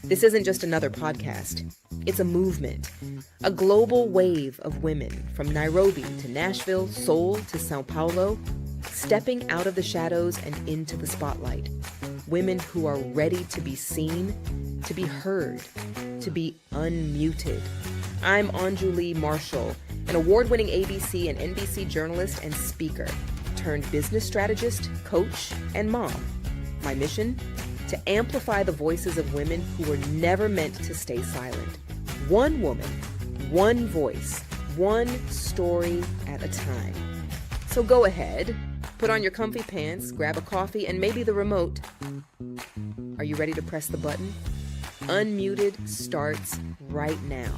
This isn't just another podcast. It's a movement, a global wave of women from Nairobi to Nashville, Seoul to Sao Paulo, stepping out of the shadows and into the spotlight. Women who are ready to be seen, to be heard, to be unmuted. I'm Anjuli Marshall, an award-winning ABC and NBC journalist and speaker, turned business strategist, coach, and mom. My mission? To amplify the voices of women who were never meant to stay silent. One woman, one voice, one story at a time. So go ahead, put on your comfy pants, grab a coffee, and maybe the remote. Are you ready to press the button? Unmuted starts right now.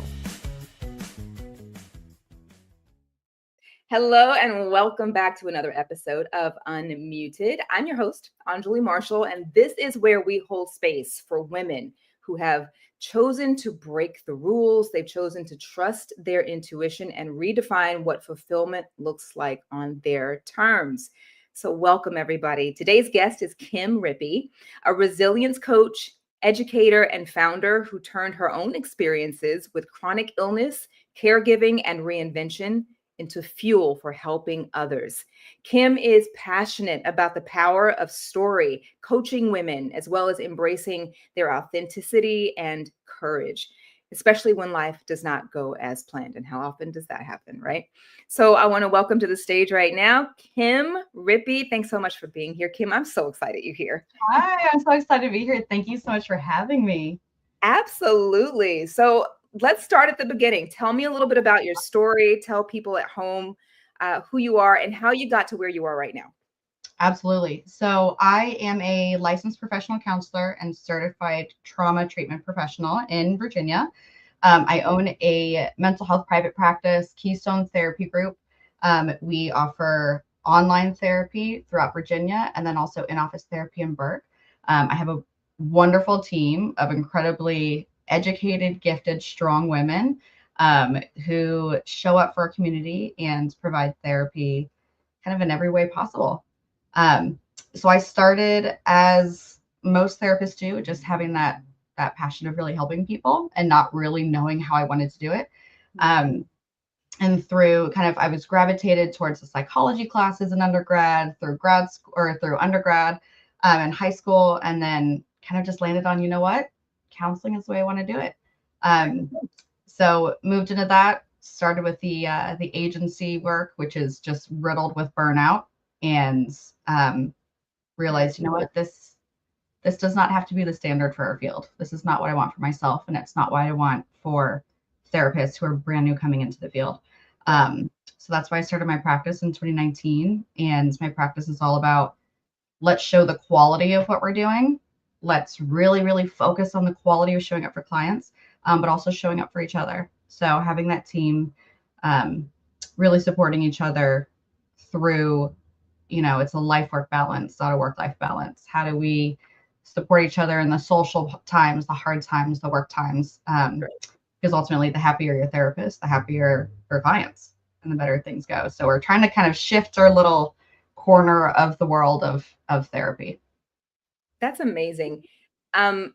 Hello and welcome back to another episode of Unmuted. I'm your host, Anjuli Marshall, and this is where we hold space for women who have chosen to break the rules. They've chosen to trust their intuition and redefine what fulfillment looks like on their terms. So welcome, everybody. Today's guest is Kim Rippy, a resilience coach, educator, and founder who turned her own experiences with chronic illness, caregiving, and reinvention into fuel for helping others. Kim is passionate about the power of story, coaching women, as well as embracing their authenticity and courage, especially when life does not go as planned. And how often does that happen, right? So I want to welcome to the stage right now, Kim Rippy. Thanks so much for being here. Kim, I'm so excited you're here. Hi, I'm so excited to be here. Thank you so much for having me. Absolutely. So let's start at the beginning. Tell me a little bit about your story. Tell people at home who you are and how you got to where you are right now. Absolutely. So I am a licensed professional counselor and certified trauma treatment professional in Virginia. I own a mental health private practice, Keystone Therapy Group. We offer online therapy throughout Virginia and then also in-office therapy in Burke. I have a wonderful team of incredibly educated, gifted, strong women who show up for our community and provide therapy kind of in every way possible. So I started, as most therapists do, just having that passion of really helping people and not really knowing how I wanted to do it. And through I was gravitated towards the psychology classes in undergrad, through grad school or through undergrad and high school, and then kind of just landed on, you know what, counseling is the way I want to do it. So moved into that, started with the agency work, which is just riddled with burnout, and realized, you know what, this does not have to be the standard for our field. This is not what I want for myself, and it's not what I want for therapists who are brand new coming into the field. So that's why I started my practice in 2019, and my practice is all about, let's show the quality of what we're doing. Let's really, really focus on the quality of showing up for clients, but also showing up for each other. So having that team, really supporting each other through, it's a life-work balance, not a work-life balance. How do we support each other in the social times, the hard times, the work times? Because ultimately, the happier your therapist, the happier your clients, and the better things go. So we're trying to kind of shift our little corner of the world of therapy. That's amazing. How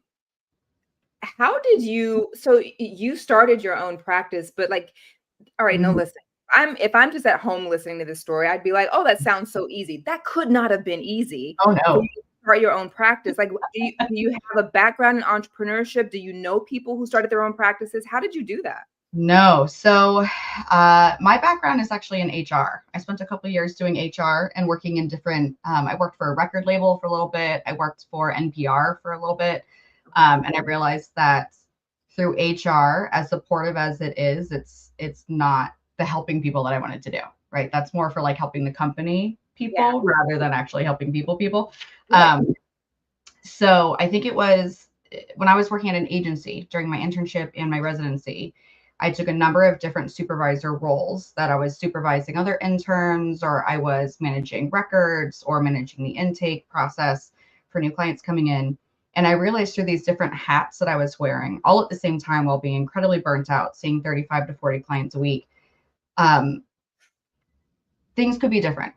did you, so you started your own practice, but all right, no, listen, if I'm just at home listening to this story, I'd be like, oh, that sounds so easy. That could not have been easy. Oh, no. For you to start your own practice. Do you have a background in entrepreneurship? Do you know people who started their own practices? How did you do that? No. So my background is actually in HR. I spent a couple of years doing HR and working in different, I worked for a record label for a little bit. I worked for NPR for a little bit. And I realized that through HR, as supportive as it is, it's not the helping people that I wanted to do, right? That's more for helping the company people rather than actually helping people. So I think it was when I was working at an agency during my internship and my residency, I took a number of different supervisor roles that I was supervising other interns, or I was managing records or managing the intake process for new clients coming in. And I realized through these different hats that I was wearing, all at the same time while being incredibly burnt out, seeing 35 to 40 clients a week, things could be different.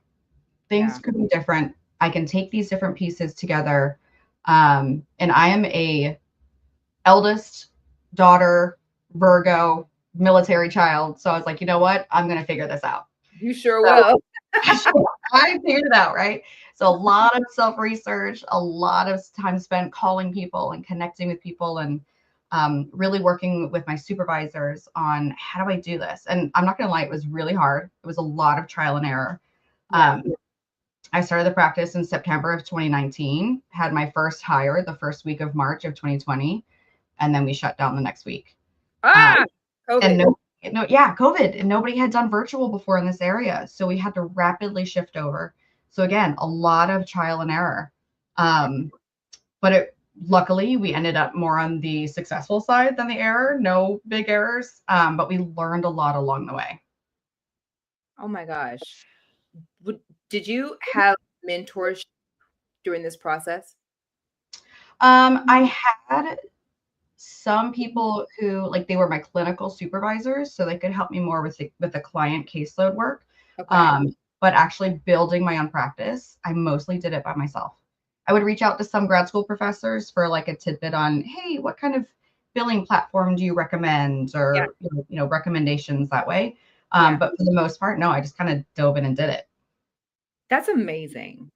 Things Yeah. could be different. I can take these different pieces together. And I am a eldest daughter, Virgo, military child. So I was like, you know what? I'm going to figure this out. You sure So will. I figured it out, right? So a lot of self-research, a lot of time spent calling people and connecting with people, and really working with my supervisors on how do I do this. And I'm not going to lie, it was really hard. It was a lot of trial and error. Yeah. I started the practice in September of 2019, had my first hire the first week of March of 2020, and then we shut down the next week. Ah, And COVID. yeah, COVID, and nobody had done virtual before in this area. So we had to rapidly shift over. So again, a lot of trial and error. But luckily we ended up more on the successful side than the error, no big errors. But we learned a lot along the way. Oh my gosh. Did you have mentors during this process? I had some people who, like, they were my clinical supervisors, so they could help me more with the client caseload work. Okay. But actually building my own practice, I mostly did it by myself. I would reach out to some grad school professors for like a tidbit on, hey, what kind of billing platform do you recommend, Yeah. or recommendations that way. Yeah. But for the most part, no, I just kind of dove in and did it. That's amazing.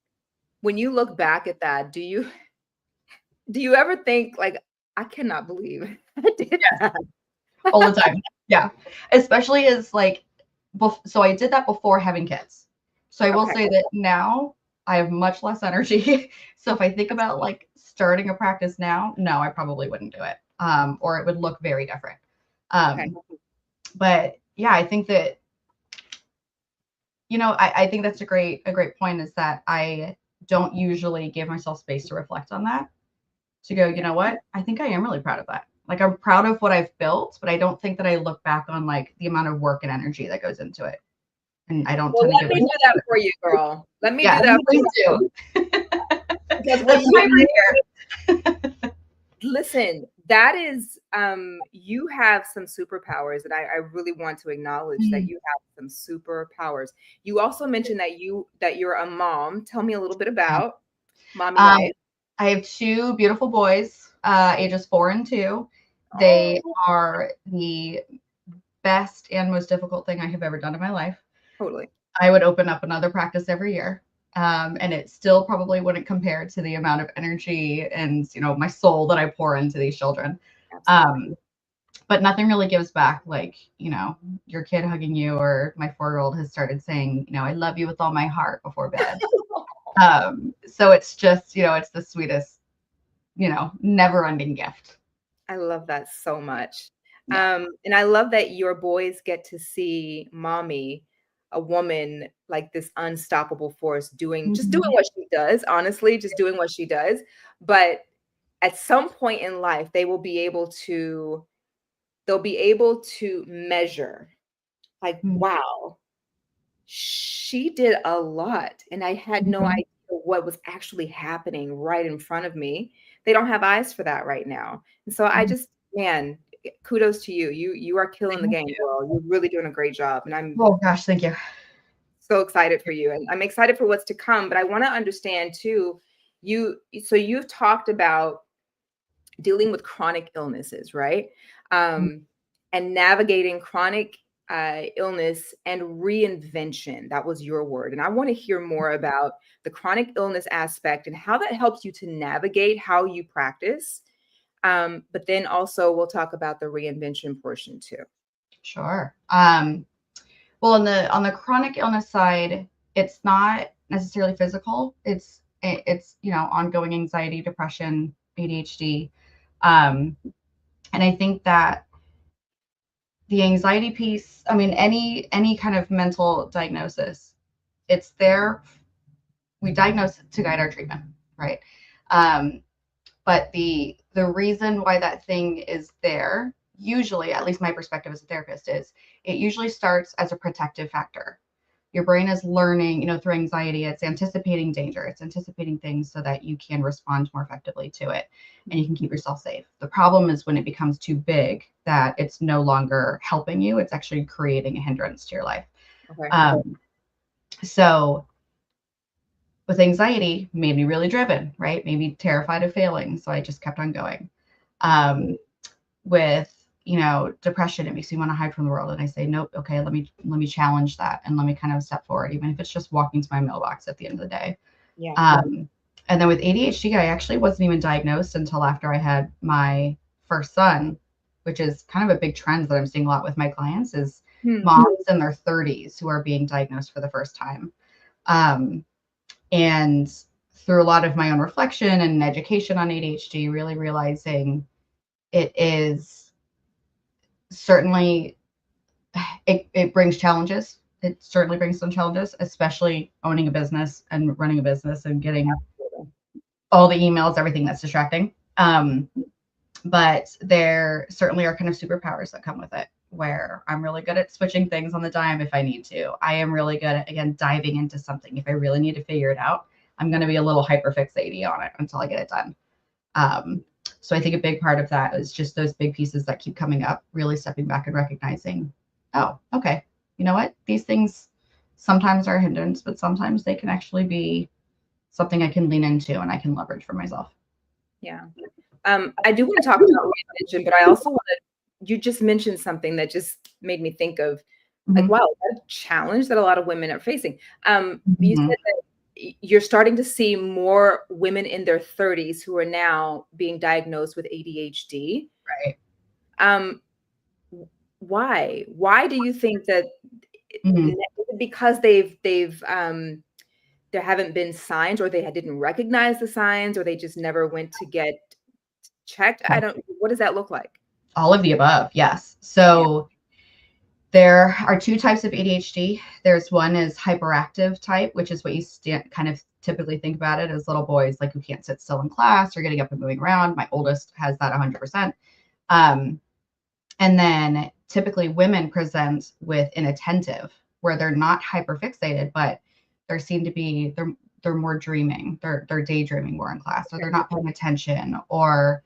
When you look back at that, do you ever think like, I cannot believe I did that? All the time. Yeah. Especially as like, so I did that before having kids. So I will Okay. say that now I have much less energy. So if I think about like starting a practice now, no, I probably wouldn't do it. Or it would look very different. Okay. But yeah, I think that, I think that's a great point, is that I don't usually give myself space to reflect on that, to go, you Yeah. know what? I think I am really proud of that. Like, I'm proud of what I've built, but I don't think that I look back on like the amount of work and energy that goes into it. And I don't Well, tend to let give me myself. do that for you, girl. Let me Yeah, do that for please you do. because That's why we're here. listen, that is you have some superpowers, and I really want to acknowledge that Mm. you have some superpowers. You also mentioned that you're a mom. Tell me a little bit Yeah. about mommy Um, life. I have two beautiful boys, ages 4 and 2. They Oh, are the best and most difficult thing I have ever done in my life. totally. I would open up another practice every year. And it still probably wouldn't compare to the amount of energy and, my soul that I pour into these children. Absolutely. Um, but nothing really gives back like, your kid hugging you, or my 4-year-old has started saying, I love you with all my heart before bed. So it's just, it's the sweetest, never ending gift. I love that so much. Yeah. And I love that your boys get to see mommy, a woman like this unstoppable force doing Mhm. what she does, honestly, just doing what she does. But at some point in life, they'll be able to measure like, Mhm. wow, she did a lot, and I had no Mhm. idea what was actually happening right in front of me. They don't have eyes for that right now. And so I Mhm. just, man, kudos to you. You are killing the Thank game, you. girl. You're really doing a great job, and I'm Oh gosh, thank you. so excited for you, and I'm excited for what's to come. But I want to understand too, you've talked about dealing with chronic illnesses, right? Um, and navigating chronic illness and reinvention. That was your word. And I want to hear more about the chronic illness aspect and how that helps you to navigate how you practice. But then also, we'll talk about the reinvention portion too. Sure. Well, on the chronic illness side, it's not necessarily physical. It's ongoing anxiety, depression, ADHD, and I think that the anxiety piece. I mean, any kind of mental diagnosis, it's there. We diagnose it to guide our treatment, right? Um, but the reason why that thing is there, usually, at least my perspective as a therapist, is it usually starts as a protective factor. Your brain is learning, through anxiety, it's anticipating danger, it's anticipating things so that you can respond more effectively to it and you can keep yourself safe. The problem is when it becomes too big, that it's no longer helping you, it's actually creating a hindrance to your life. Okay. um, so with anxiety made me really driven, right? Made me terrified of failing. So I just kept on going. With, depression, it makes me want to hide from the world. And I say, nope, okay, let me challenge that. And let me kind of step forward, even if it's just walking to my mailbox at the end of the day. Yeah. And then with ADHD, I actually wasn't even diagnosed until after I had my first son, which is kind of a big trend that I'm seeing a lot with my clients is moms in their 30s who are being diagnosed for the first time. And through a lot of my own reflection and education on ADHD, really realizing it is certainly, it brings challenges. It certainly brings some challenges, especially owning a business and running a business and getting all the emails, everything that's distracting. But there certainly are kind of superpowers that come with it, where I'm really good at switching things on the dime if I need to. I am really good at, again, diving into something. If I really need to figure it out, I'm going to be a little hyperfixated on it until I get it done. So I think a big part of that is just those big pieces that keep coming up, really stepping back and recognizing, oh, okay, you know what? These things sometimes are a hindrance, but sometimes they can actually be something I can lean into and I can leverage for myself. Yeah. I do want to talk about what you mentioned, but I also want to, you just mentioned something that just made me think of like, wow, what a challenge that a lot of women are facing. You said that you're starting to see more women in their 30s who are now being diagnosed with ADHD. Right. Why do you think that? Because there haven't been signs, or they didn't recognize the signs, or they just never went to get checked? What does that look like? All of the above, yes. So there are two types of ADHD. There's one is hyperactive type, which is what you kind of typically think about it as little boys, like who can't sit still in class or getting up and moving around. My oldest has that 100%. And then typically women present with inattentive, where they're not hyperfixated, but there seem to be, they're more dreaming. They're daydreaming more in class, or they're not paying attention, or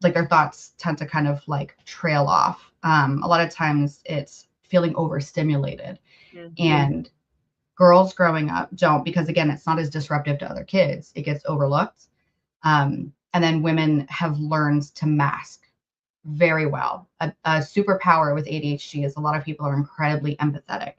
like their thoughts tend to kind of like trail off. A lot of times it's feeling overstimulated. And girls growing up don't, because again, it's not as disruptive to other kids. It gets overlooked. And then women have learned to mask very well. A superpower with ADHD is a lot of people are incredibly empathetic.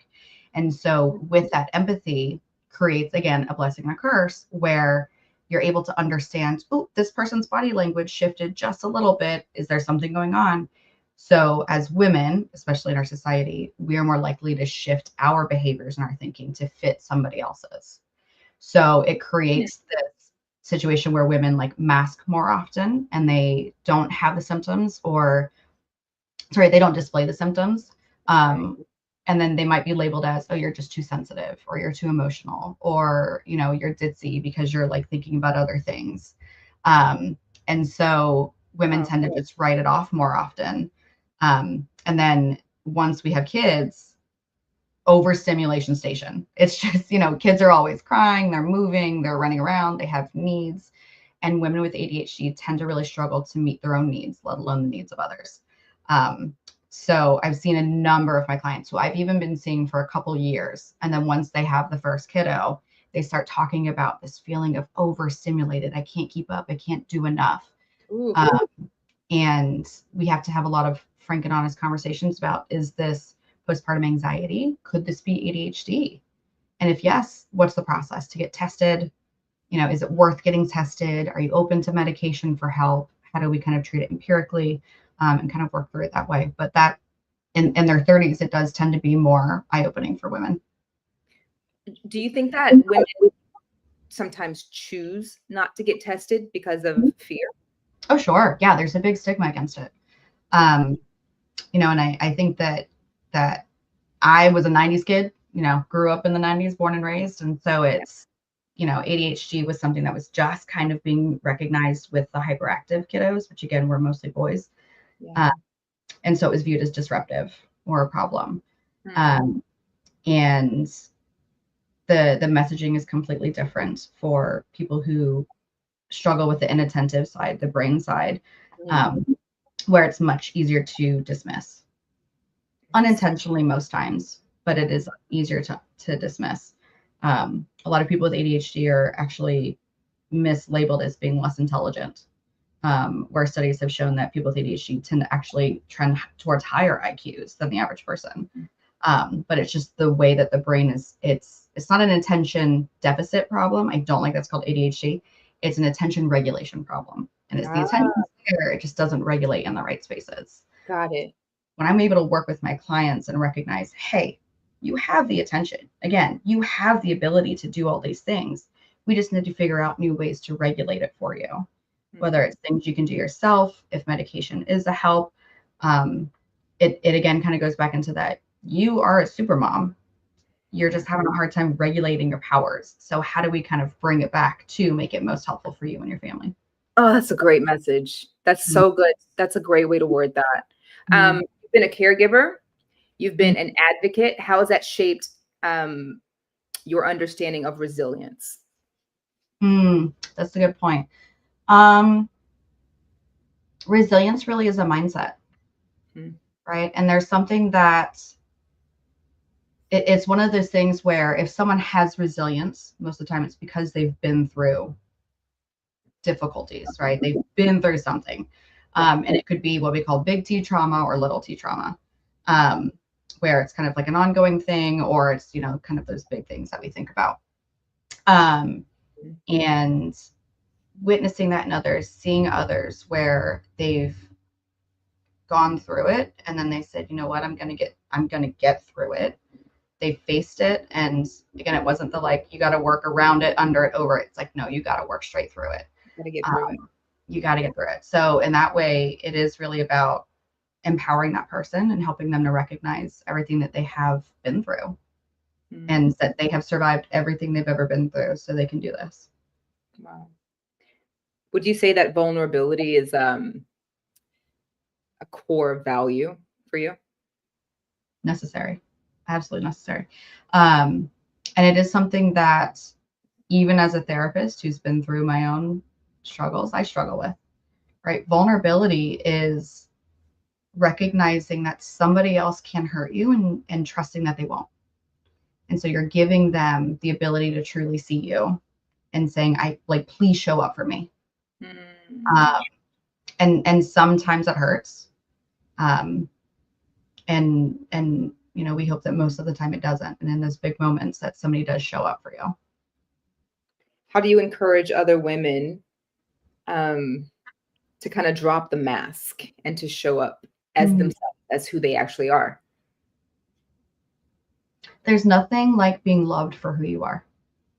And so with that empathy creates, again, a blessing and a curse, where you're able to understand, oh, this person's body language shifted just a little bit. Is there something going on? So as women, especially in our society, we are more likely to shift our behaviors and our thinking to fit somebody else's. So it creates this situation where women like mask more often, and they don't have the symptoms, or sorry, they don't display the symptoms. And then they might be labeled as, oh, you're just too sensitive, or you're too emotional, or, you're ditzy because you're like thinking about other things. And so women tend to just write it off more often. And then once we have kids, overstimulation station. It's just, kids are always crying, they're moving, they're running around, they have needs. And women with ADHD tend to really struggle to meet their own needs, let alone the needs of others. So I've seen a number of my clients who I've even been seeing for a couple years. And then once they have the first kiddo, they start talking about this feeling of overstimulated. I can't keep up. I can't do enough. And we have to have a lot of frank and honest conversations about, is this postpartum anxiety? Could this be ADHD? And if yes, what's the process to get tested? Is it worth getting tested? Are you open to medication for help? How do we kind of treat it empirically? And kind of work through it that way. But that in their 30s, it does tend to be more eye-opening for women. Do you think that women sometimes choose not to get tested because of fear? Oh, sure. Yeah, there's a big stigma against it. And I think that I was a 90s kid, grew up in the 90s, born and raised. And so it's, ADHD was something that was just kind of being recognized with the hyperactive kiddos, which again, were mostly boys. And so it was viewed as disruptive or a problem. And the messaging is completely different for people who struggle with the inattentive side, the brain side, where it's much easier to dismiss. Unintentionally most times, but it is easier to dismiss. A lot of people with ADHD are actually mislabeled as being less intelligent, where studies have shown that people with ADHD tend to actually trend towards higher IQs than the average person. But it's just the way that the brain is, it's not an attention deficit problem. I don't like that's called ADHD. It's an attention regulation problem. And it's the attention there, it just doesn't regulate in the right spaces. Got it. When I'm able to work with my clients and recognize, hey, you have the attention. Again, you have the ability to do all these things. We just need to figure out new ways to regulate it for you, whether it's things you can do yourself, if medication is a help. It again kind of goes back into that. You are a super mom. You're just having a hard time regulating your powers. So how do we kind of bring it back to make it most helpful for you and your family? Oh, that's a great message. That's so good. That's a great way to word that. You've been a caregiver. You've been an advocate. How has that shaped your understanding of resilience? That's a good point. Resilience really is a mindset, right? And there's something that it's one of those things where if someone has resilience, most of the time it's because they've been through difficulties, right? They've been through something. And it could be what we call big T trauma or little T trauma, where it's kind of like an ongoing thing, or it's, you know, kind of those big things that we think about. And witnessing that in others, seeing others where they've gone through it and then they said, you know what, I'm going to get through it. They faced it. And again, it wasn't the like, you got to work around it, under it, over it. It's like, no, you got to work straight through it. You got to get through it. So in that way, it is really about empowering that person and helping them to recognize everything that they have been through and that they have survived everything they've ever been through so they can do this. Wow. Would you say that vulnerability is a core value for you? Necessary. Absolutely necessary. And it is something that even as a therapist who's been through my own struggles, I struggle with, right? Vulnerability is recognizing that somebody else can hurt you and trusting that they won't. And so you're giving them the ability to truly see you and saying, please show up for me. And sometimes it hurts. And you know, we hope that most of the time it doesn't. And in those big moments that somebody does show up for you. How do you encourage other women to kind of drop the mask and to show up as themselves, as who they actually are? There's nothing like being loved for who you are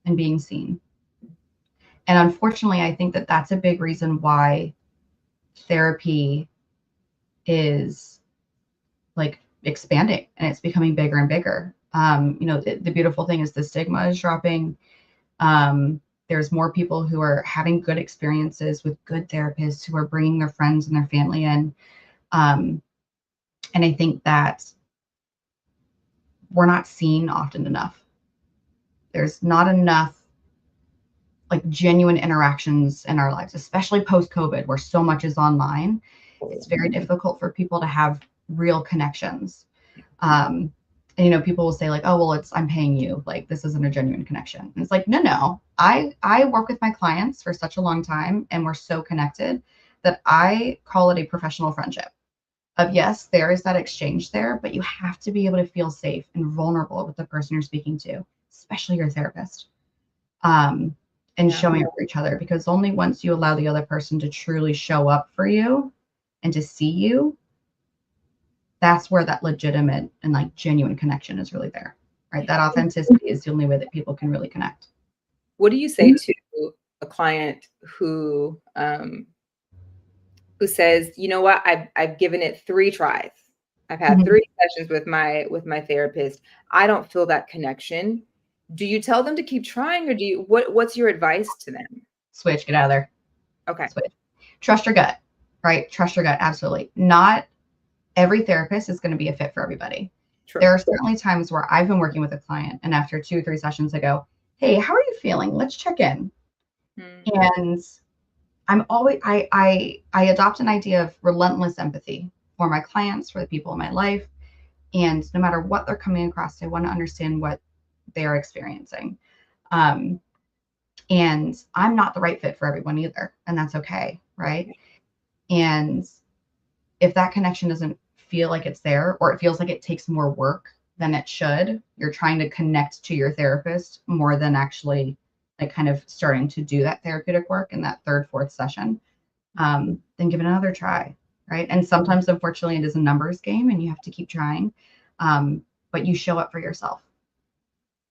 and being seen. And unfortunately, I think that that's a big reason why therapy is like expanding and it's becoming bigger and bigger. You know, the beautiful thing is the stigma is dropping. There's more people who are having good experiences with good therapists who are bringing their friends and their family in. And I think that we're not seen often enough. There's not enough like genuine interactions in our lives, especially post-COVID, where so much is online. It's very difficult for people to have real connections. And, you know, people will say like, oh, well, I'm paying you. Like, this isn't a genuine connection. And it's like, no. I work with my clients for such a long time and we're so connected that I call it a professional friendship. Of yes, there is that exchange there, but you have to be able to feel safe and vulnerable with the person you're speaking to, especially your therapist. And showing up for each other, because only once you allow the other person to truly show up for you and to see you, that's where that legitimate and like genuine connection is really there, right? That authenticity is the only way that people can really connect. What do you say to a client who says, you know what, I've given it 3 tries. I've had 3 sessions with my therapist. I don't feel that connection. Do you tell them to keep trying, or do you, what's your advice to them? Switch, get out of there. Okay. Switch. Trust your gut, right? Trust your gut. Absolutely. Not every therapist is going to be a fit for everybody. True. There are certainly times where I've been working with a client and after 2 or 3 sessions I go, hey, how are you feeling? Let's check in. And I'm always, I adopt an idea of relentless empathy for my clients, for the people in my life. And no matter what they're coming across, I want to understand what they're experiencing. And I'm not the right fit for everyone either. And that's okay. Right. And if that connection doesn't feel like it's there, or it feels like it takes more work than it should, you're trying to connect to your therapist more than actually like kind of starting to do that therapeutic work in that third, fourth session, then give it another try. Right. And sometimes, unfortunately, it is a numbers game and you have to keep trying. But you show up for yourself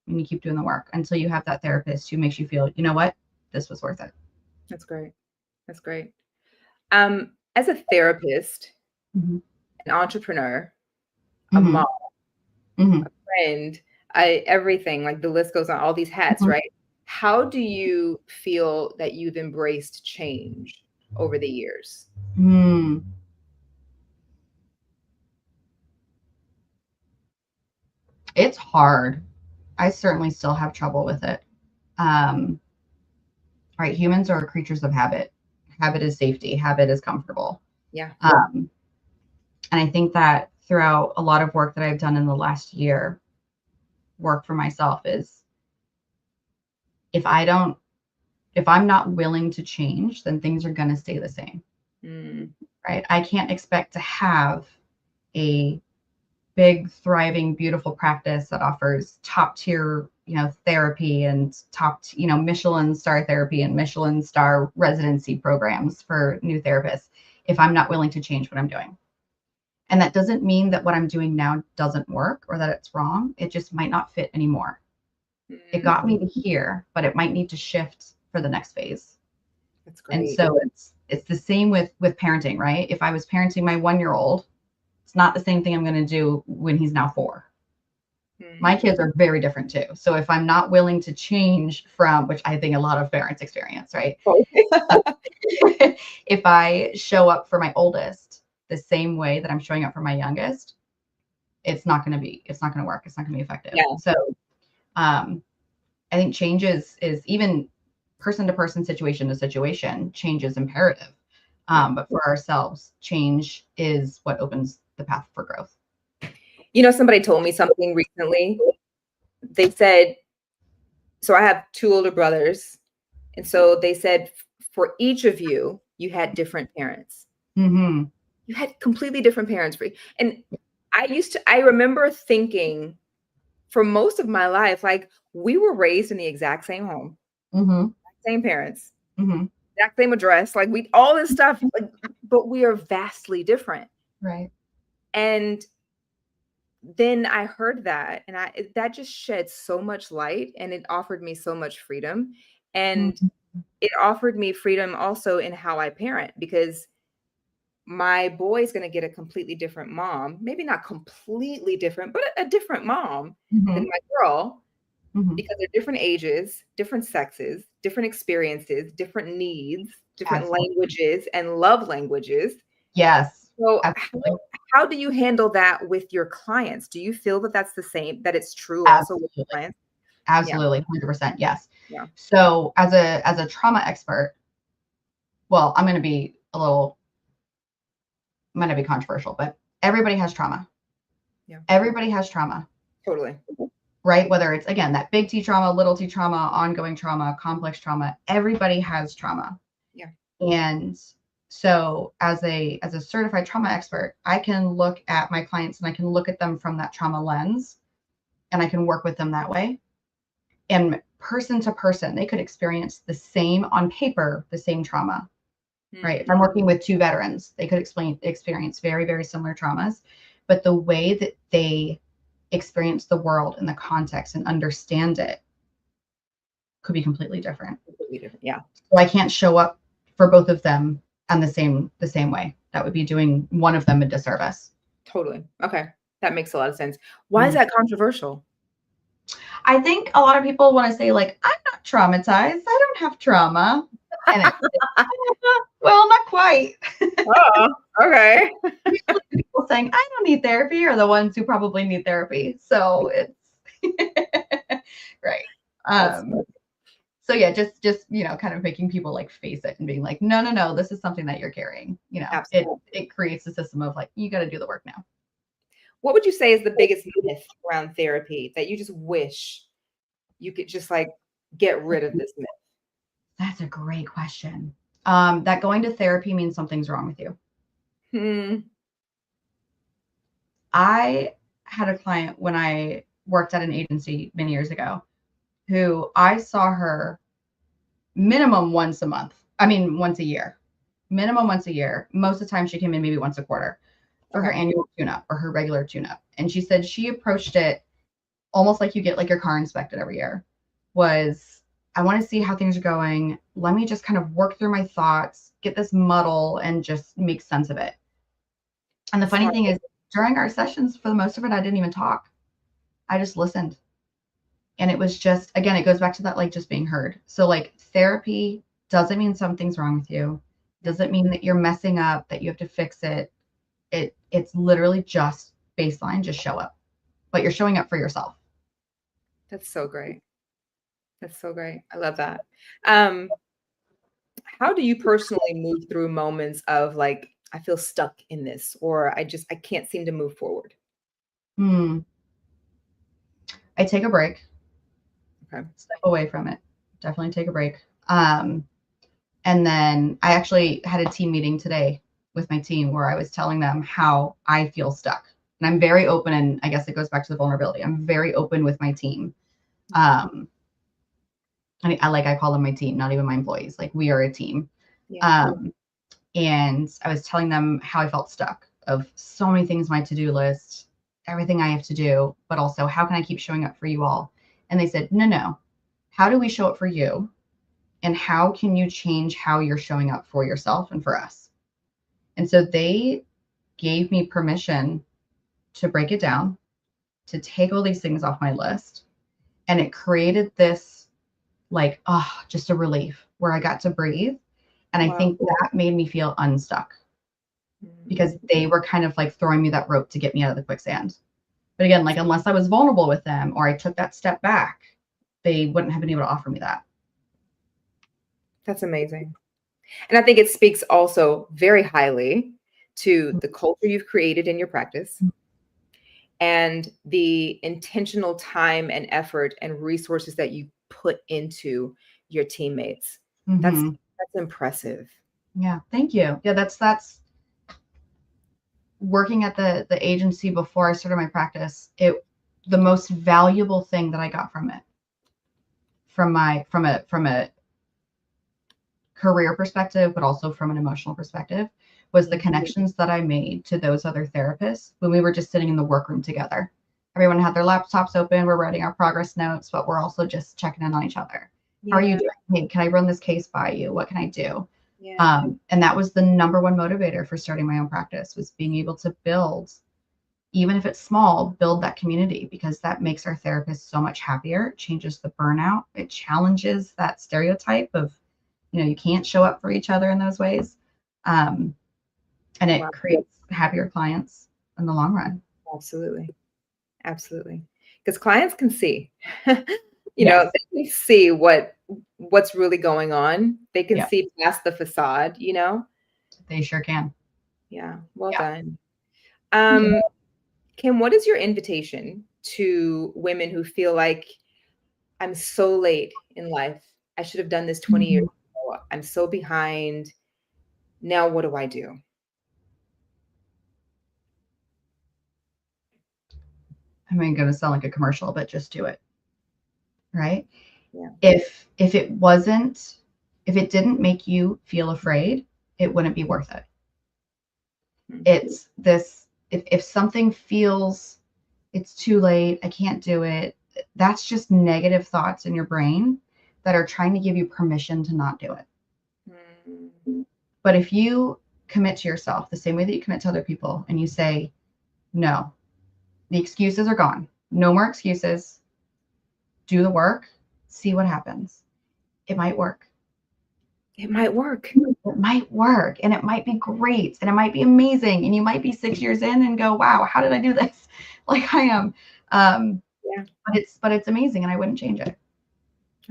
and you keep doing the work until you have that therapist who makes you feel, you know what, this was worth it. That's great. That's great. As a therapist, Mm-hmm. an entrepreneur, a Mm-hmm. mom, Mm-hmm. a friend, everything, like the list goes on, all these hats, Mm-hmm. right? How do you feel that you've embraced change over the years? Mm. It's hard. I certainly still have trouble with it. Right. Humans are creatures of habit. Habit is safety. Habit is comfortable. Yeah. And I think that throughout a lot of work that I've done in the last year, work for myself is if I'm not willing to change, then things are going to stay the same. Right. I can't expect to have a big, thriving, beautiful practice that offers top tier, therapy and Michelin star therapy and Michelin star residency programs for new therapists if I'm not willing to change what I'm doing. And that doesn't mean that what I'm doing now doesn't work or that it's wrong. It just might not fit anymore. It got me to here, but it might need to shift for the next phase. That's great. And so it's the same with parenting, right? If I was parenting my 1-year-old, it's not the same thing I'm going to do when he's now 4. My kids are very different too. So if I'm not willing to change from, which I think a lot of parents experience, right? If I show up for my oldest the same way that I'm showing up for my youngest, it's not going to work. It's not going to be effective. Yeah. So I think change is even person to person, situation to situation, change is imperative. But for ourselves, change is what opens the path for growth. Somebody told me something recently. They said, so I have 2 older brothers. And so they said, for each of you, you had different parents. Mm-hmm. You had completely different parents. And I remember thinking for most of my life, like we were raised in the exact same home, same parents, exact same address, like all this stuff, like, but we are vastly different. Right. And then I heard that, and that just shed so much light, and it offered me so much freedom. And it offered me freedom also in how I parent, because my boy's going to get a completely different mom, maybe not completely different, but a different mom than my girl, because they're different ages, different sexes, different experiences, different needs, different languages and love languages. Yes. So how do you handle that with your clients? Do you feel that that's the same, that it's true also with your clients? Absolutely. 100%. Yes. Yeah. So as a trauma expert, well, I'm going to be controversial, but everybody has trauma. Yeah. Everybody has trauma. Totally. Right? Whether it's, again, that big T trauma, little T trauma, ongoing trauma, complex trauma, everybody has trauma. Yeah. And so as a certified trauma expert, I can look at my clients and I can look at them from that trauma lens and I can work with them that way. And person to person, they could experience the same on paper, the same trauma, right? If I'm working with 2 veterans, they could experience very, very similar traumas, but the way that they experience the world and the context and understand it could be completely different. Yeah. So I can't show up for both of them on the same way. That would be doing one of them a disservice. Totally. Okay. That makes a lot of sense. Why is that controversial? I think a lot of people want to say, like, I'm not traumatized. I don't have trauma. And well, not quite. Oh, okay. People saying I don't need therapy are the ones who probably need therapy. So it's right. So yeah, just kind of making people like face it and being like, no, this is something that you're carrying. It creates a system of like, you got to do the work now. What would you say is the biggest myth around therapy that you just wish you could just like get rid of this myth? That's a great question. That going to therapy means something's wrong with you. I had a client when I worked at an agency many years ago who I saw her minimum once a month. I mean, once a year, minimum once a year. Most of the time she came in maybe once a quarter for her annual tune-up or her regular tune-up. And she said she approached it almost like you get like your car inspected every year. Was, I want to see how things are going. Let me just kind of work through my thoughts, get this muddle, and just make sense of it. And the funny thing is, during our sessions, for the most of it, I didn't even talk. I just listened. And it was just, again, it goes back to that, like, just being heard. So like therapy doesn't mean something's wrong with you. Doesn't mean that you're messing up, that you have to fix it. It's literally just baseline, just show up. But you're showing up for yourself. That's so great. That's so great. I love that. How do you personally move through moments of like, I feel stuck in this, or I can't seem to move forward? I take a break. Okay. Step away from it. Definitely take a break. And then I actually had a team meeting today with my team where I was telling them how I feel stuck. And I'm very open, and I guess it goes back to the vulnerability. I'm very open with my team. I call them my team, not even my employees. Like, we are a team. Yeah. And I was telling them how I felt stuck of so many things on my to-do list, everything I have to do, but also how can I keep showing up for you all? And they said, no. How do we show up for you? And how can you change how you're showing up for yourself and for us? And so they gave me permission to break it down, to take all these things off my list. And it created this, like, just a relief where I got to breathe. And I think that made me feel unstuck because they were kind of like throwing me that rope to get me out of the quicksand. But again, like, unless I was vulnerable with them or I took that step back, they wouldn't have been able to offer me that. That's amazing. And I think it speaks also very highly to the culture you've created in your practice and the intentional time and effort and resources that you put into your teammates. That's impressive. Yeah, thank you. Yeah, that's working at the agency before I started my practice. The most valuable thing that I got from it, from a career perspective, but also from an emotional perspective, was the connections that I made to those other therapists when we were just sitting in the workroom together. Everyone had their laptops open. We're writing our progress notes, but we're also just checking in on each other. How are you doing? Hey, can I run this case by you? What can I do? And that was the number one motivator for starting my own practice, was being able to build, even if it's small, build that community, because that makes our therapists so much happier. It changes the burnout. It challenges that stereotype of, you can't show up for each other in those ways. And it creates happier clients in the long run. Absolutely. Because clients can see, they can see what's really going on. They can see past the facade, They sure can. Yeah. Well done. Kim, what is your invitation to women who feel like, I'm so late in life, I should have done this 20 years ago, I'm so behind, now what do I do? I'm going to sound like a commercial, but just do it. Right? Yeah. If it didn't make you feel afraid, it wouldn't be worth it. It's this, if something feels it's too late, I can't do it, that's just negative thoughts in your brain that are trying to give you permission to not do it. But if you commit to yourself the same way that you commit to other people, and you say, no, the excuses are gone, no more excuses, do the work, see what happens. It might work. It might work. It might work, and it might be great, and it might be amazing, and you might be 6 years in and go, wow, how did I do this? Like I am. But it's amazing, and I wouldn't change it.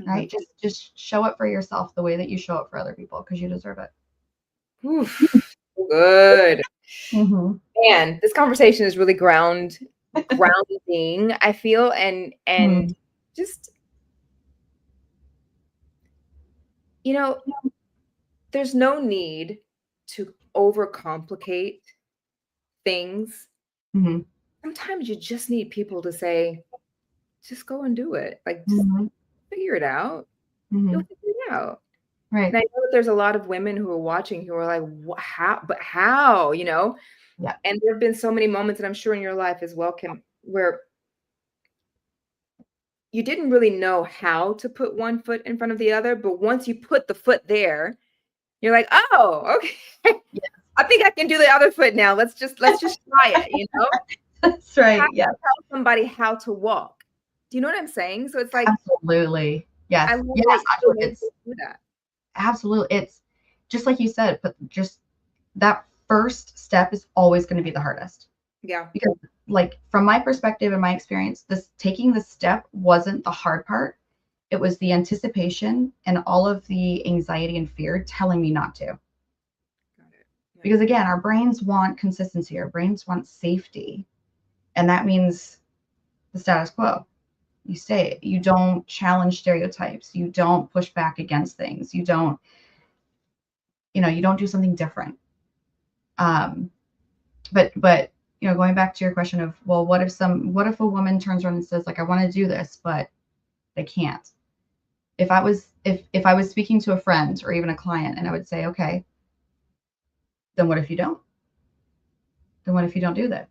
Right? Just show up for yourself the way that you show up for other people, because you deserve it. Oof, good. Man, this conversation is really grounding, I feel, and just You know, there's no need to overcomplicate things. Mhm. Sometimes you just need people to say, just go and do it. Like, just Mhm. figure it out. You'll Mhm. figure it out. Right. And I know that there's a lot of women who are watching who are like, how? But how? Yeah. And there have been so many moments, and I'm sure in your life as well, Kim, where you didn't really know how to put one foot in front of the other, but once you put the foot there, you're like, oh, okay. Yeah. I think I can do the other foot now. Let's just try it, That's How right. to Yeah. tell somebody how to walk. Do you know what I'm saying? So it's like, Absolutely. I Yes. love Yes. that I you're do. able to It's do that. absolutely. It's just like you said, but just that first step is always going to be the hardest. Yeah. Because, like, from my perspective and my experience, this taking the step wasn't the hard part. It was the anticipation and all of the anxiety and fear telling me not to. Got it. Yeah. Because again, our brains want consistency, our brains want safety. And that means the status quo. You stay, you don't challenge stereotypes, you don't push back against things, you don't do something different. Um, but going back to your question of, well, what if a woman turns around and says, like, I want to do this, but they can't. If I was speaking to a friend or even a client, and I would say, okay, then what if you don't? Then what if you don't do that?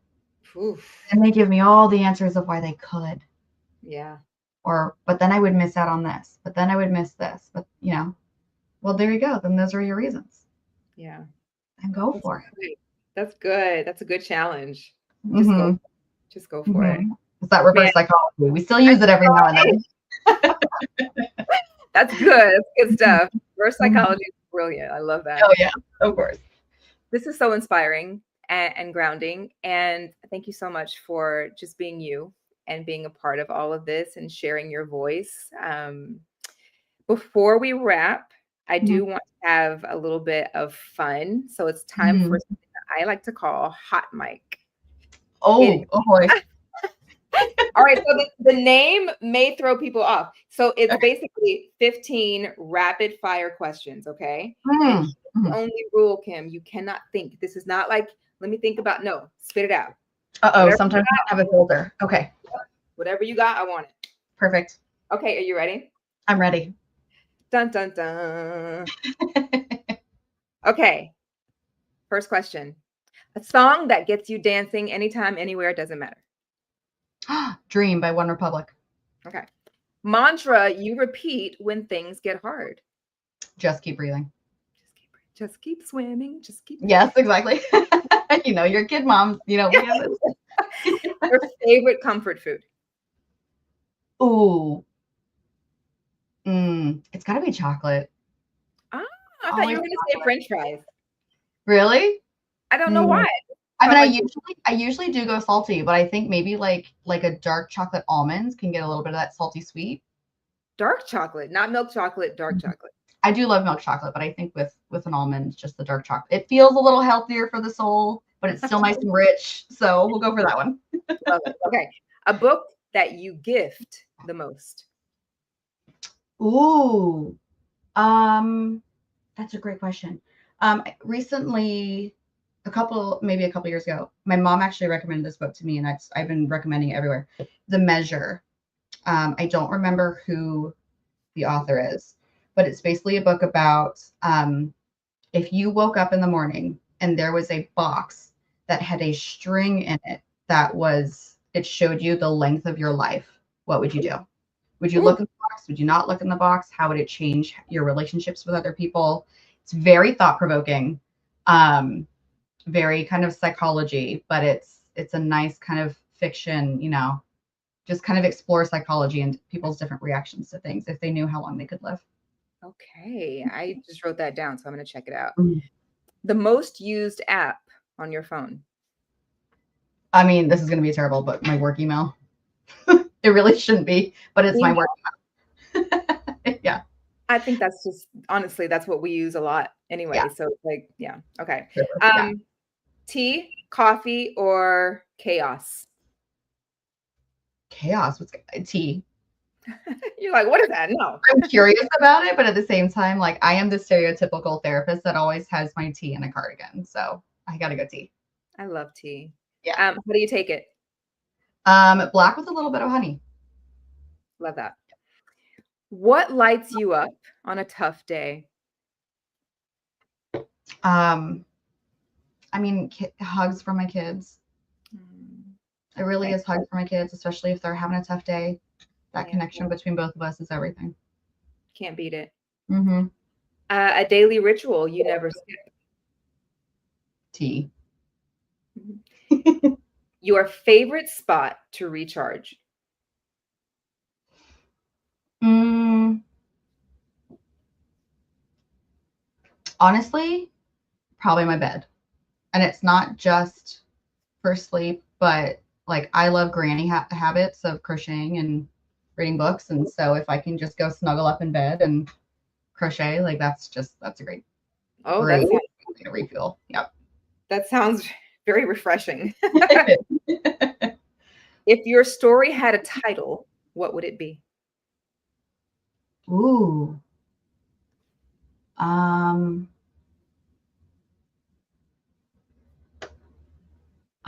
Oof. And they give me all the answers of why they could. Yeah. But then I would miss out on this, but then I would miss this, but well, there you go. Then those are your reasons. Yeah. And go That's for it. great. That's good. That's a good challenge. Just go. Mm-hmm. Just go for it. Mm-hmm. It's that Man, reverse psychology. We still use it every now and then. that's good. That's good stuff. Reverse Mhm. psychology is brilliant. I love that. Oh yeah, of course. This is so inspiring and grounding. And thank you so much for just being you and being a part of all of this and sharing your voice. Before we wrap, I Mhm. do want to have a little bit of fun. So it's time for Mhm. something that I like to call hot mic. It Oh boy. All right, so the name may throw people off. So it's basically 15 rapid fire questions, okay? And here's the Mhm. only rule, Kim, you cannot think. This is not like, let me think about, no, spit it out. Uh-oh, Whatever you sometimes I have a filter. Okay, whatever you got, I want it. perfect. Okay, are you ready? I'm ready. Dun dun dun. Okay, first question. A song that gets you dancing anytime, anywhere, doesn't matter. Dream by One Republic. Okay. Mantra you repeat when things get hard. Just keep breathing. Just keep swimming. Just keep. Yes, exactly. Your kid moms, we have this. Your favorite comfort food. Ooh. It's gotta be chocolate. Ah, I thought you Always were going to say chocolate. French fries. Really? I don't know Mm. why. I mean, Felt I like usually do go salty, but I think maybe like a dark chocolate almonds can get a little bit of that salty sweet. dark chocolate, not milk chocolate, dark chocolate. I do love milk chocolate, but I think with an almond, just the dark chocolate. It feels a little healthier for the soul, but it's still nice and rich. So we'll go for that one. Love it. Okay. A book that you gift the most. Ooh. That's a great question. Recently, maybe a couple years ago, my mom actually recommended this book to me, and I've been recommending it everywhere. The Measure. I don't remember who the author is, but it's basically a book about if you woke up in the morning and there was a box that had a string in it it showed you the length of your life, what would you do? Would you look Ooh, in the box? Would you not look in the box? How would it change your relationships with other people? It's very thought provoking, very kind of psychology, but it's a nice kind of fiction, just kind of explore psychology and people's different reactions to things if they knew how long they could live. okay. I just wrote that down, so I'm going to check it out. Mm. The most used app on your phone. I mean, this is going to be terrible, but my work email. It really shouldn't be, but it's my Email. work email. Yeah. I think that's just honestly, that's what we use a lot Yeah. anyway. So it's like, yeah. Okay. Sure. Yeah. Tea, coffee, or chaos? Chaos. What's tea? You're like, what is that? No. I'm curious about it, but at the same time, like I am the stereotypical therapist that always has my tea and a cardigan. So I gotta go tea. I love tea. Yeah. How do you take it? Black with a little bit of honey. Love that. What lights you up on a tough day? I mean, hugs from my kids. It really is hugs for my kids, especially if they're having a tough day. That connection between both of us is everything. Can't beat it. Mm-hmm. A daily ritual you never skip. Tea. Your favorite spot to recharge? Honestly, probably my bed. And it's not just for sleep, but like I love granny habits of crocheting and reading books. And so if I can just go snuggle up in bed and crochet, like that's a great way to refuel. Yep. That sounds very refreshing. If your story had a title, what would it be? Ooh.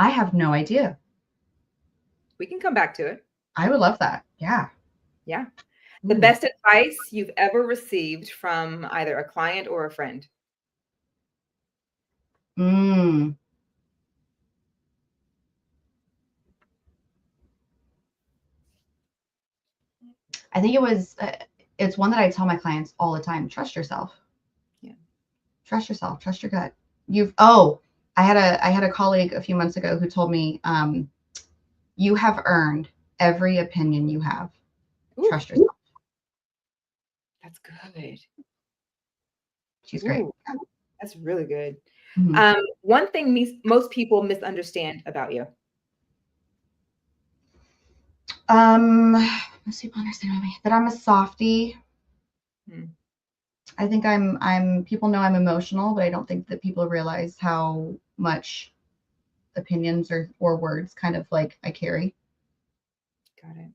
I have no idea. We can come back to it. I would love that. Yeah. Yeah. The best advice you've ever received from either a client or a friend? I think it's one that I tell my clients all the time. Trust yourself. Yeah. Trust yourself. Trust your gut. I had a colleague a few months ago who told me, you have earned every opinion you have. Ooh. Trust yourself. That's good. She's great. That's really good. Mm-hmm. One thing most people misunderstand about you. Most people understand about me that I'm a softie. I think people know I'm emotional, but I don't think that people realize how much opinions or words kind of like I carry. Got it.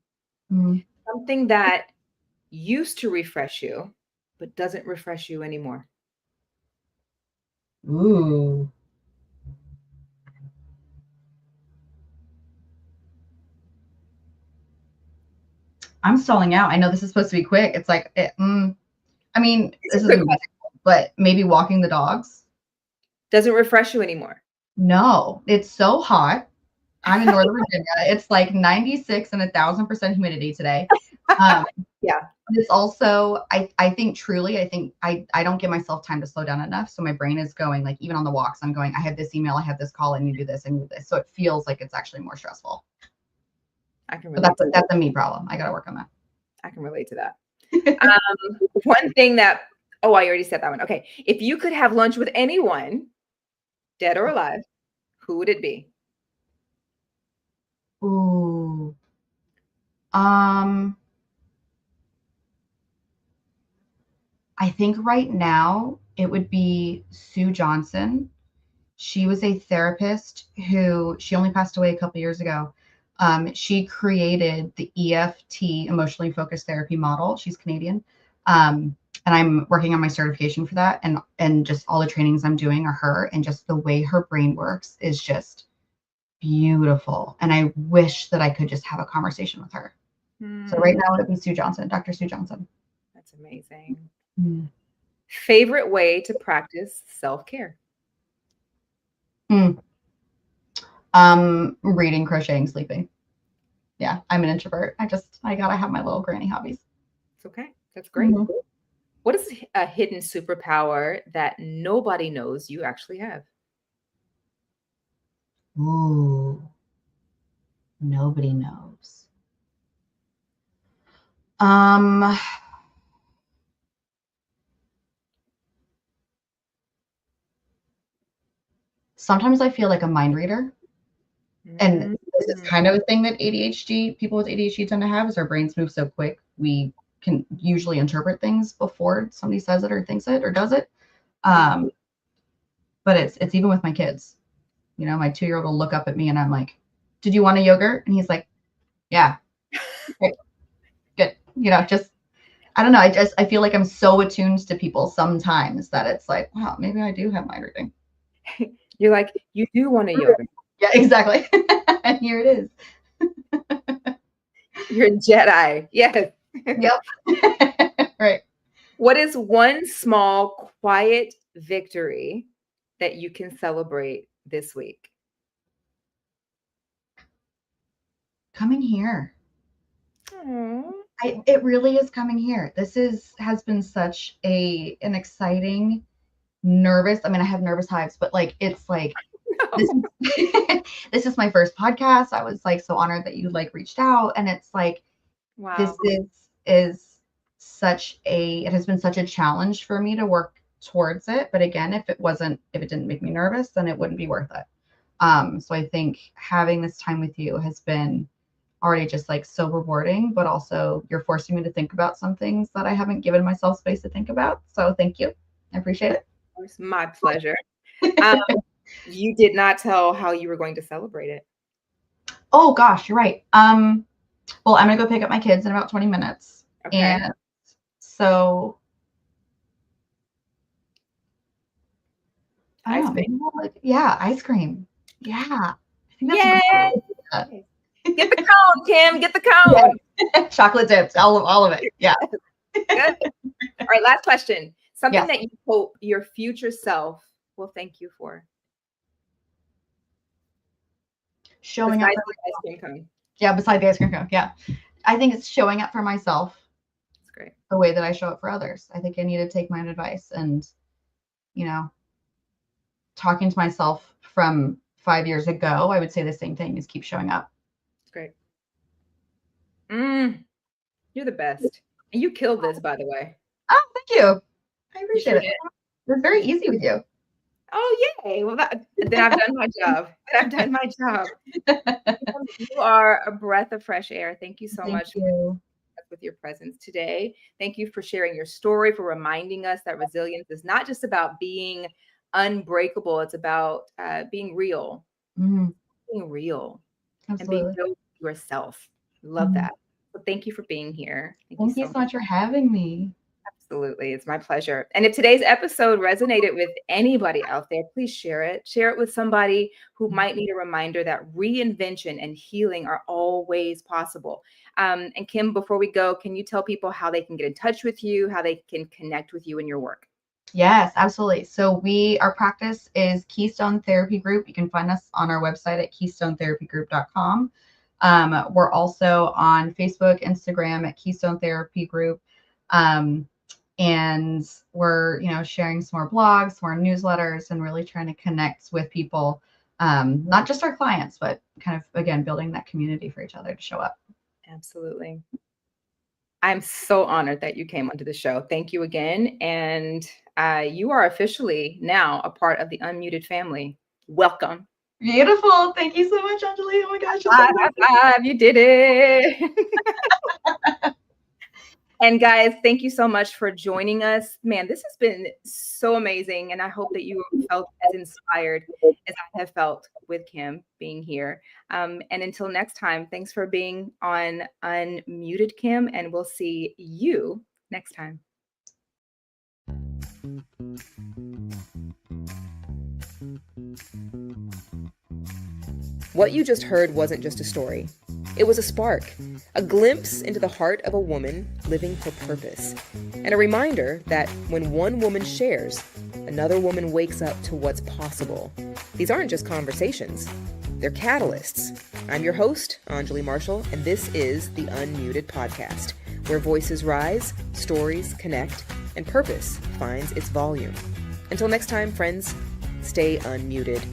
Something that used to refresh you, but doesn't refresh you anymore. Ooh. I'm stalling out. I know this is supposed to be quick. It's like, this isn't but maybe walking the dogs. Doesn't refresh you anymore. No, it's so hot. I'm in Northern Virginia. It's like 96 and 1,000% humidity today. Yeah. It's also, I think truly, I don't give myself time to slow down enough. So my brain is going, like, even on the walks, I'm going, I have this email, I have this call, I need to do this, I need this. So it feels like it's actually more stressful. I can relate. But that's a me problem. I got to work on that. I can relate to that. One thing that, I already said that one. Okay. If you could have lunch with anyone, dead or alive, who would it be? Ooh. I think right now it would be Sue Johnson. She was a therapist she only passed away a couple years ago. She created the EFT, emotionally focused therapy model. She's Canadian. And I'm working on my certification for that. And just all the trainings I'm doing are her, and just the way her brain works is just beautiful. And I wish that I could just have a conversation with her. So right now it'd be Sue Johnson, Dr. Sue Johnson. That's amazing. Favorite way to practice self-care? Reading, crocheting, sleeping. Yeah, I'm an introvert. I gotta have my little granny hobbies. It's okay. That's great. What is a hidden superpower that nobody knows you actually have? Ooh, nobody knows. Sometimes I feel like a mind reader. And this is kind of a thing that people with ADHD tend to have, is our brains move so quick. We can usually interpret things before somebody says it or thinks it or does it. But it's even with my kids. You know, my 2-year-old will look up at me and I'm like, did you want a yogurt? And he's like, yeah. Okay, good. just, I don't know. I feel like I'm so attuned to people sometimes that it's like, wow, maybe I do have my everything. You're like, you do want a yoga. Yeah, exactly. And here it is. You're a Jedi. Yes. Yep. Right. What is one small, quiet victory that you can celebrate this week? Coming here. Aww. It really is coming here. This has been such an exciting, nervous. I mean, I have nervous hives, but like it's like this, this is my first podcast. I was like so honored that you like reached out, and it's like Wow. this is it has been such a challenge for me to work towards it. But again, if it didn't make me nervous, then it wouldn't be worth it. So I think having this time with you has been already just like so rewarding, but also you're forcing me to think about some things that I haven't given myself space to think about. So thank you. I appreciate it. It's my pleasure. You did not tell how you were going to celebrate it. Oh gosh, you're right. Well, I'm gonna go pick up my kids in about 20 minutes. Okay. And so I don't know, maybe yeah, ice cream. Yeah. I think that's Yay! Get the cone, Kim. Get the cone. Yeah. Chocolate dips, all of it. Yeah. Good. All right, last question. Something that you hope your future self will thank you for. Showing up for the ice cream cone. Yeah, beside the ice cream cone. Yeah. I think it's showing up for myself. That's great. The way that I show up for others. I think I need to take my own advice and, talking to myself from 5 years ago, I would say the same thing is keep showing up. Great. You're the best. And you killed this, by the way. Oh, thank you. I appreciate it. It was very easy with you. Oh, yay. Well, then I've done my job. You are a breath of fresh air. Thank you so much with your presence today. Thank you for sharing your story, for reminding us that resilience is not just about being unbreakable. It's about being real. Mm-hmm. Being real. Absolutely. And being real with yourself. Love that. So thank you for being here. Thank you so much for having me. Absolutely. It's my pleasure. And if today's episode resonated with anybody out there, please share it. Share it with somebody who might need a reminder that reinvention and healing are always possible. And Kim, before we go, can you tell people how they can get in touch with you, how they can connect with you in your work? Yes, absolutely. So our practice is Keystone Therapy Group. You can find us on our website at keystonetherapygroup.com. We're also on Facebook, Instagram at Keystone Therapy Group. And we're, sharing some more blogs, some more newsletters, and really trying to connect with people, not just our clients, but kind of, again, building that community for each other to show up. Absolutely. I'm so honored that you came onto the show. Thank you again. And you are officially now a part of the Unmuted family. Welcome. Beautiful. Thank you so much, Anjali. Oh my gosh. You did it. And guys, thank you so much for joining us. Man, this has been so amazing. And I hope that you felt as inspired as I have felt with Kim being here. And until next time, thanks for being on Unmuted, Kim, and we'll see you next time. What you just heard wasn't just a story. It was a spark, a glimpse into the heart of a woman living for purpose, and a reminder that when one woman shares, another woman wakes up to what's possible. These aren't just conversations, they're catalysts. I'm your host, Anjali Marshall, and this is the Unmuted Podcast, where voices rise, stories connect, and purpose finds its volume. Until next time, friends, stay unmuted.